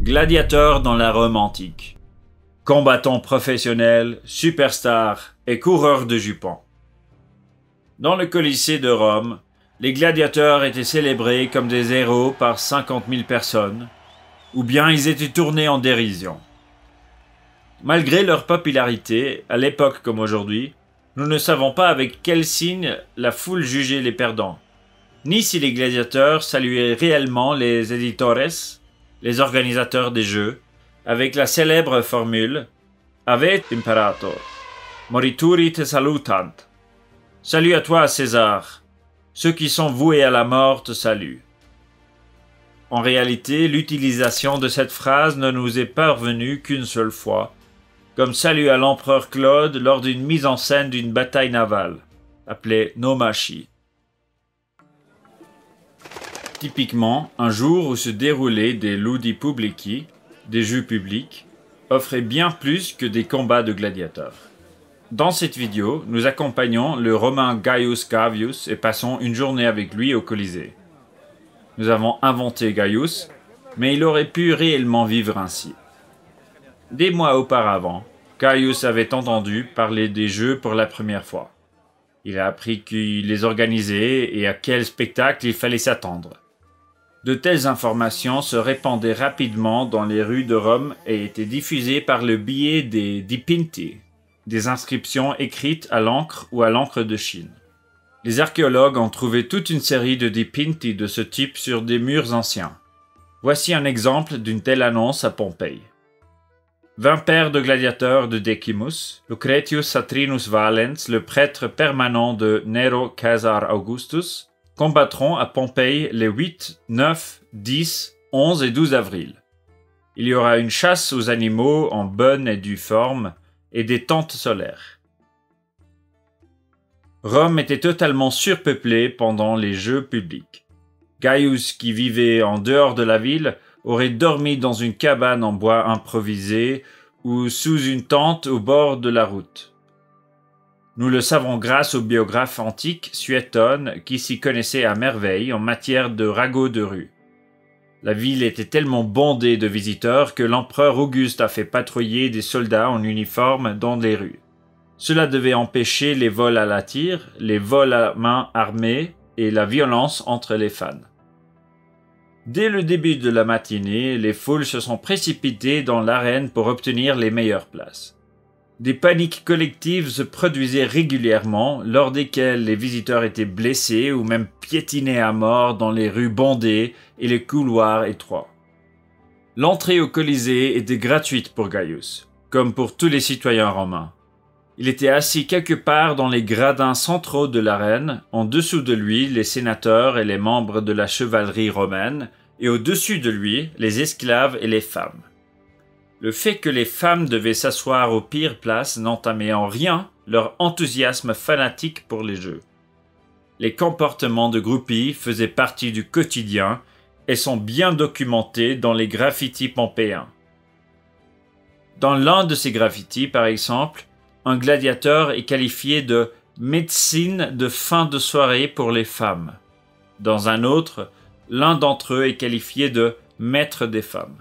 Gladiateurs dans la Rome antique. Combattants professionnels, superstars et coureurs de jupons. Dans le Colisée de Rome, les gladiateurs étaient célébrés comme des héros par 50 000 personnes, ou bien ils étaient tournés en dérision. Malgré leur popularité, à l'époque comme aujourd'hui, nous ne savons pas avec quel signe la foule jugeait les perdants, ni si les gladiateurs saluaient réellement les editores, les organisateurs des jeux, avec la célèbre formule « Ave imperator, morituri te salutant ». Salut à toi, César. Ceux qui sont voués à la mort te saluent. En réalité, l'utilisation de cette phrase ne nous est parvenue qu'une seule fois, comme salut à l'empereur Claude lors d'une mise en scène d'une bataille navale, appelée Nomachi. Typiquement, un jour où se déroulaient des ludi publici, des jeux publics, offrait bien plus que des combats de gladiateurs. Dans cette vidéo, nous accompagnons le Romain Gaius Gavius et passons une journée avec lui au Colisée. Nous avons inventé Gaius, mais il aurait pu réellement vivre ainsi. Des mois auparavant, Gaius avait entendu parler des jeux pour la première fois. Il a appris qui les organisait et à quel spectacle il fallait s'attendre. De telles informations se répandaient rapidement dans les rues de Rome et étaient diffusées par le biais des dipinti, des inscriptions écrites à l'encre ou à l'encre de Chine. Les archéologues ont trouvé toute une série de dipinti de ce type sur des murs anciens. Voici un exemple d'une telle annonce à Pompéi. 20 paires de gladiateurs de Decimus, Lucretius Satrinus Valens, le prêtre permanent de Nero Caesar Augustus, combattront à Pompéi les 8, 9, 10, 11 et 12 avril. Il y aura une chasse aux animaux en bonne et due forme et des tentes solaires. Rome était totalement surpeuplée pendant les jeux publics. Gaius, qui vivait en dehors de la ville, aurait dormi dans une cabane en bois improvisée ou sous une tente au bord de la route. Nous le savons grâce au biographe antique Suétone qui s'y connaissait à merveille en matière de ragots de rue. La ville était tellement bondée de visiteurs que l'empereur Auguste a fait patrouiller des soldats en uniforme dans les rues. Cela devait empêcher les vols à la tire, les vols à main armée et la violence entre les fans. Dès le début de la matinée, les foules se sont précipitées dans l'arène pour obtenir les meilleures places. Des paniques collectives se produisaient régulièrement, lors desquelles les visiteurs étaient blessés ou même piétinés à mort dans les rues bondées et les couloirs étroits. L'entrée au Colisée était gratuite pour Gaius, comme pour tous les citoyens romains. Il était assis quelque part dans les gradins centraux de l'arène, en dessous de lui les sénateurs et les membres de la chevalerie romaine, et au-dessus de lui les esclaves et les femmes. Le fait que les femmes devaient s'asseoir aux pires places n'entamait en rien leur enthousiasme fanatique pour les jeux. Les comportements de groupies faisaient partie du quotidien et sont bien documentés dans les graffitis pompéens. Dans l'un de ces graffitis, par exemple, un gladiateur est qualifié de « médecine de fin de soirée pour les femmes ». Dans un autre, l'un d'entre eux est qualifié de « maître des femmes ».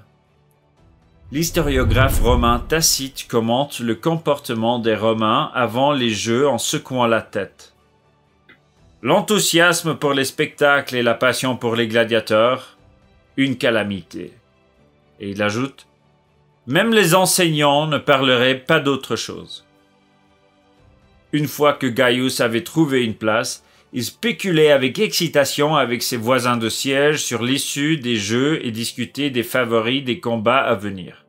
L'historiographe romain Tacite commente le comportement des Romains avant les jeux en secouant la tête. L'enthousiasme pour les spectacles et la passion pour les gladiateurs, une calamité. Et il ajoute « Même les enseignants ne parleraient pas d'autre chose ». Une fois que Gaius avait trouvé une place, il spéculait avec excitation avec ses voisins de siège sur l'issue des jeux et discutait des favoris des combats à venir.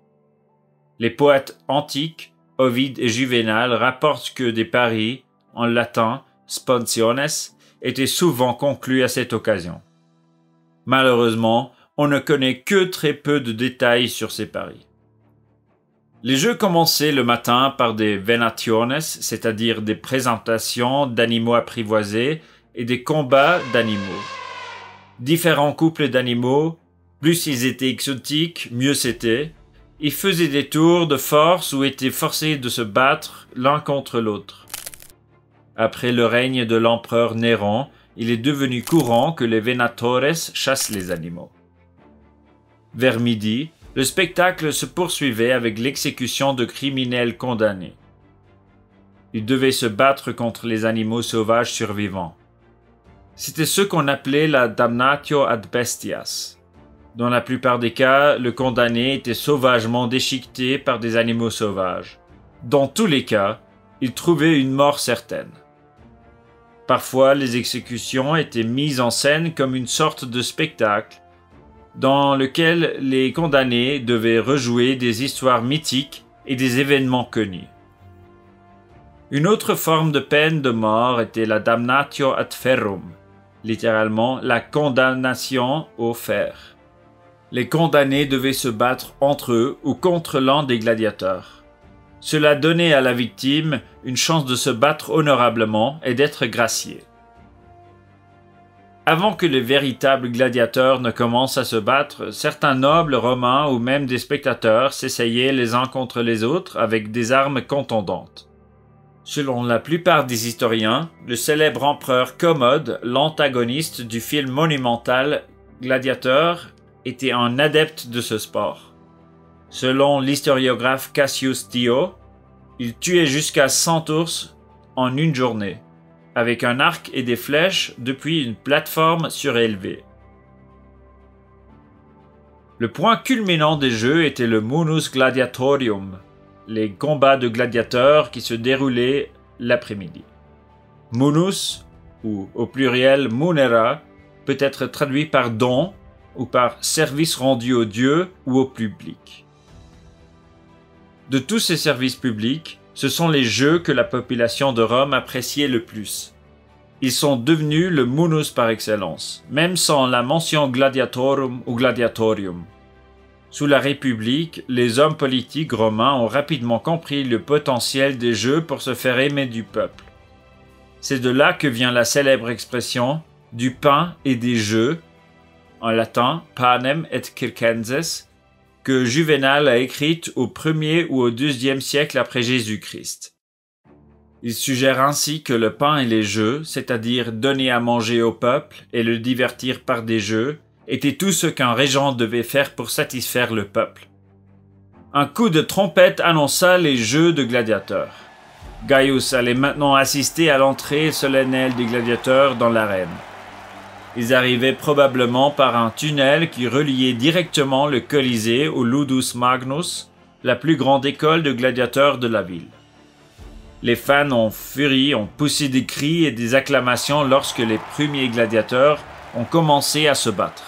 Les poètes antiques, Ovide et Juvénal, rapportent que des paris, en latin sponsiones, étaient souvent conclus à cette occasion. Malheureusement, on ne connaît que très peu de détails sur ces paris. Les jeux commençaient le matin par des venationes, c'est-à-dire des présentations d'animaux apprivoisés et des combats d'animaux. Différents couples d'animaux, plus ils étaient exotiques, mieux c'était. Ils faisaient des tours de force ou étaient forcés de se battre l'un contre l'autre. Après le règne de l'empereur Néron, il est devenu courant que les venatores chassent les animaux. Vers midi, Le spectacle se poursuivait avec l'exécution de criminels condamnés. Ils devaient se battre contre les animaux sauvages survivants. C'était ce qu'on appelait la damnatio ad bestias. Dans la plupart des cas, le condamné était sauvagement déchiqueté par des animaux sauvages. Dans tous les cas, il trouvait une mort certaine. Parfois, les exécutions étaient mises en scène comme une sorte de spectacle dans lequel les condamnés devaient rejouer des histoires mythiques et des événements connus. Une autre forme de peine de mort était la damnatio ad ferrum, littéralement la condamnation au fer. Les condamnés devaient se battre entre eux ou contre l'un des gladiateurs. Cela donnait à la victime une chance de se battre honorablement et d'être gracié. Avant que les véritables gladiateurs ne commencent à se battre, certains nobles romains ou même des spectateurs s'essayaient les uns contre les autres avec des armes contondantes. Selon la plupart des historiens, le célèbre empereur Commode, l'antagoniste du film monumental Gladiateur, était un adepte de ce sport. Selon l'historiographe Cassius Dio, il tuait jusqu'à 100 ours en une journée, avec un arc et des flèches depuis une plateforme surélevée. Le point culminant des jeux était le Munus Gladiatorium, les combats de gladiateurs qui se déroulaient l'après-midi. Munus, ou au pluriel munera, peut être traduit par don ou par service rendu aux dieux ou au public. De tous ces services publics, ce sont les jeux que la population de Rome appréciait le plus. Ils sont devenus le munus par excellence, même sans la mention gladiatorum ou gladiatorium. Sous la République, les hommes politiques romains ont rapidement compris le potentiel des jeux pour se faire aimer du peuple. C'est de là que vient la célèbre expression « du pain et des jeux », en latin « panem et circenses », que Juvénal a écrite au 1er ou au 2e siècle après Jésus-Christ. Il suggère ainsi que le pain et les jeux, c'est-à-dire donner à manger au peuple et le divertir par des jeux, était tout ce qu'un régent devait faire pour satisfaire le peuple. Un coup de trompette annonça les jeux de gladiateurs. Gaius allait maintenant assister à l'entrée solennelle des gladiateurs dans l'arène. Ils arrivaient probablement par un tunnel qui reliait directement le Colisée au Ludus Magnus, la plus grande école de gladiateurs de la ville. Les fans en furie ont poussé des cris et des acclamations lorsque les premiers gladiateurs ont commencé à se battre.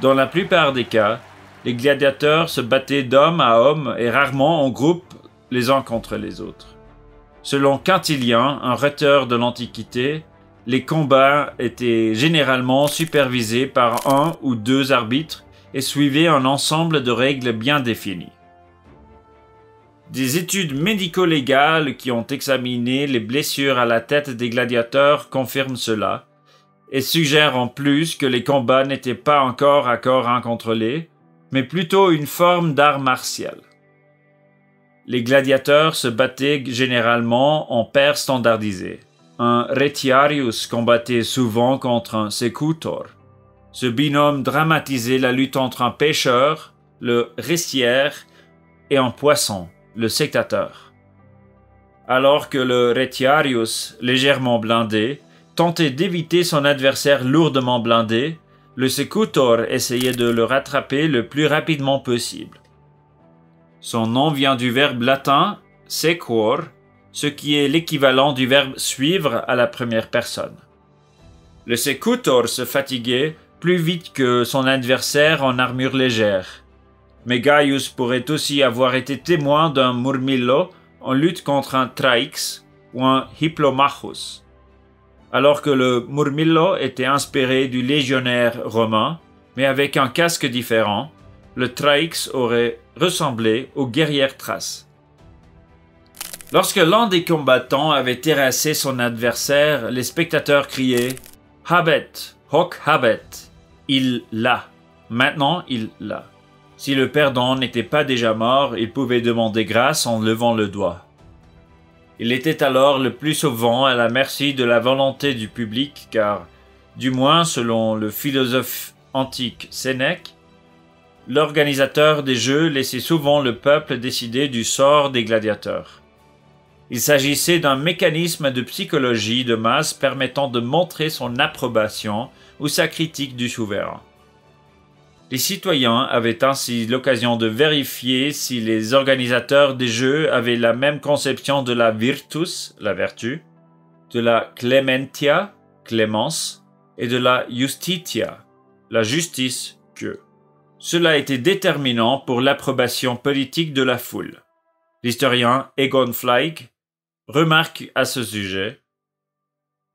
Dans la plupart des cas, les gladiateurs se battaient d'homme à homme et rarement en groupe les uns contre les autres. Selon Quintilien, un rhéteur de l'Antiquité, les combats étaient généralement supervisés par un ou deux arbitres et suivaient un ensemble de règles bien définies. Des études médico-légales qui ont examiné les blessures à la tête des gladiateurs confirment cela et suggèrent en plus que les combats n'étaient pas encore à corps incontrôlé, mais plutôt une forme d'art martial. Les gladiateurs se battaient généralement en paires standardisées. Un retiarius combattait souvent contre un secutor. Ce binôme dramatisait la lutte entre un pêcheur, le restiaire, et un poisson, le sectateur. Alors que le retiarius, légèrement blindé, tentait d'éviter son adversaire lourdement blindé, le secutor essayait de le rattraper le plus rapidement possible. Son nom vient du verbe latin sequor, ce qui est l'équivalent du verbe suivre à la première personne. Le secutor se fatiguait plus vite que son adversaire en armure légère, mais Gaius pourrait aussi avoir été témoin d'un murmillo en lutte contre un traix ou un hiplomachus. Alors que le murmillo était inspiré du légionnaire romain, mais avec un casque différent, le traix aurait ressemblé aux guerrières thraces. Lorsque l'un des combattants avait terrassé son adversaire, les spectateurs criaient « Habet, hoc habet » il l'a. Maintenant, il l'a. Si le perdant n'était pas déjà mort, il pouvait demander grâce en levant le doigt. Il était alors le plus souvent à la merci de la volonté du public, car, du moins selon le philosophe antique Sénèque, l'organisateur des jeux laissait souvent le peuple décider du sort des gladiateurs. Il s'agissait d'un mécanisme de psychologie de masse permettant de montrer son approbation ou sa critique du souverain. Les citoyens avaient ainsi l'occasion de vérifier si les organisateurs des jeux avaient la même conception de la virtus, la vertu, de la clementia, clémence, et de la justitia, la justice, qu'eux. Cela était déterminant pour l'approbation politique de la foule. L'historien Egon Fleig remarque à ce sujet: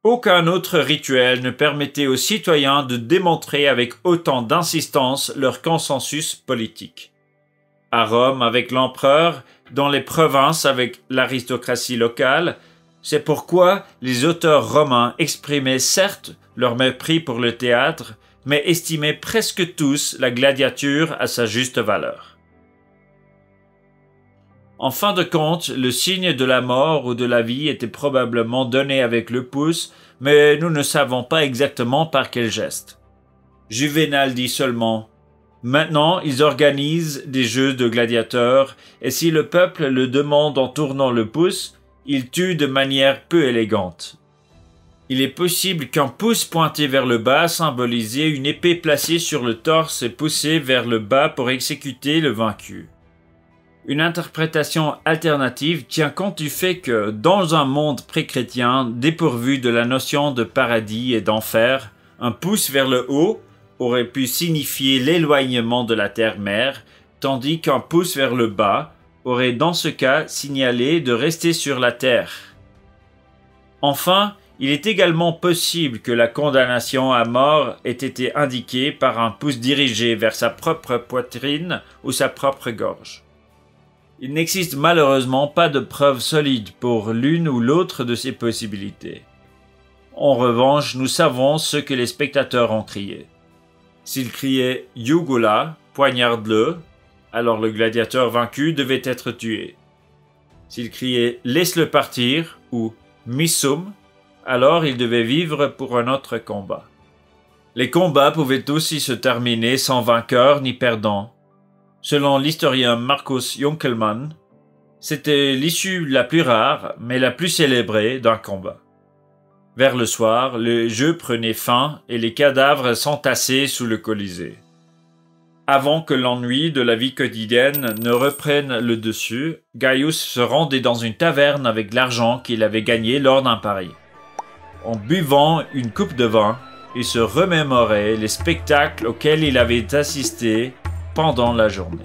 aucun autre rituel ne permettait aux citoyens de démontrer avec autant d'insistance leur consensus politique. À Rome avec l'empereur, dans les provinces avec l'aristocratie locale, c'est pourquoi les auteurs romains exprimaient certes leur mépris pour le théâtre, mais estimaient presque tous la gladiature à sa juste valeur. En fin de compte, le signe de la mort ou de la vie était probablement donné avec le pouce, mais nous ne savons pas exactement par quel geste. Juvénal dit seulement: maintenant, ils organisent des jeux de gladiateurs, et si le peuple le demande en tournant le pouce, ils tuent de manière peu élégante. Il est possible qu'un pouce pointé vers le bas symbolisait une épée placée sur le torse et poussée vers le bas pour exécuter le vaincu. Une interprétation alternative tient compte du fait que, dans un monde pré-chrétien dépourvu de la notion de paradis et d'enfer, un pouce vers le haut aurait pu signifier l'éloignement de la terre-mère, tandis qu'un pouce vers le bas aurait dans ce cas signalé de rester sur la terre. Enfin, il est également possible que la condamnation à mort ait été indiquée par un pouce dirigé vers sa propre poitrine ou sa propre gorge. Il n'existe malheureusement pas de preuves solides pour l'une ou l'autre de ces possibilités. En revanche, nous savons ce que les spectateurs ont crié. S'ils criaient « Jugula », poignarde-le, alors le gladiateur vaincu devait être tué. S'ils criaient « Laisse-le partir » ou « Missum », alors il devait vivre pour un autre combat. Les combats pouvaient aussi se terminer sans vainqueur ni perdant. Selon l'historien Marcus Junkelmann, c'était l'issue la plus rare, mais la plus célébrée d'un combat. Vers le soir, le jeu prenait fin et les cadavres s'entassaient sous le Colisée. Avant que l'ennui de la vie quotidienne ne reprenne le dessus, Gaius se rendait dans une taverne avec l'argent qu'il avait gagné lors d'un pari. En buvant une coupe de vin, il se remémorait les spectacles auxquels il avait assisté pendant la journée.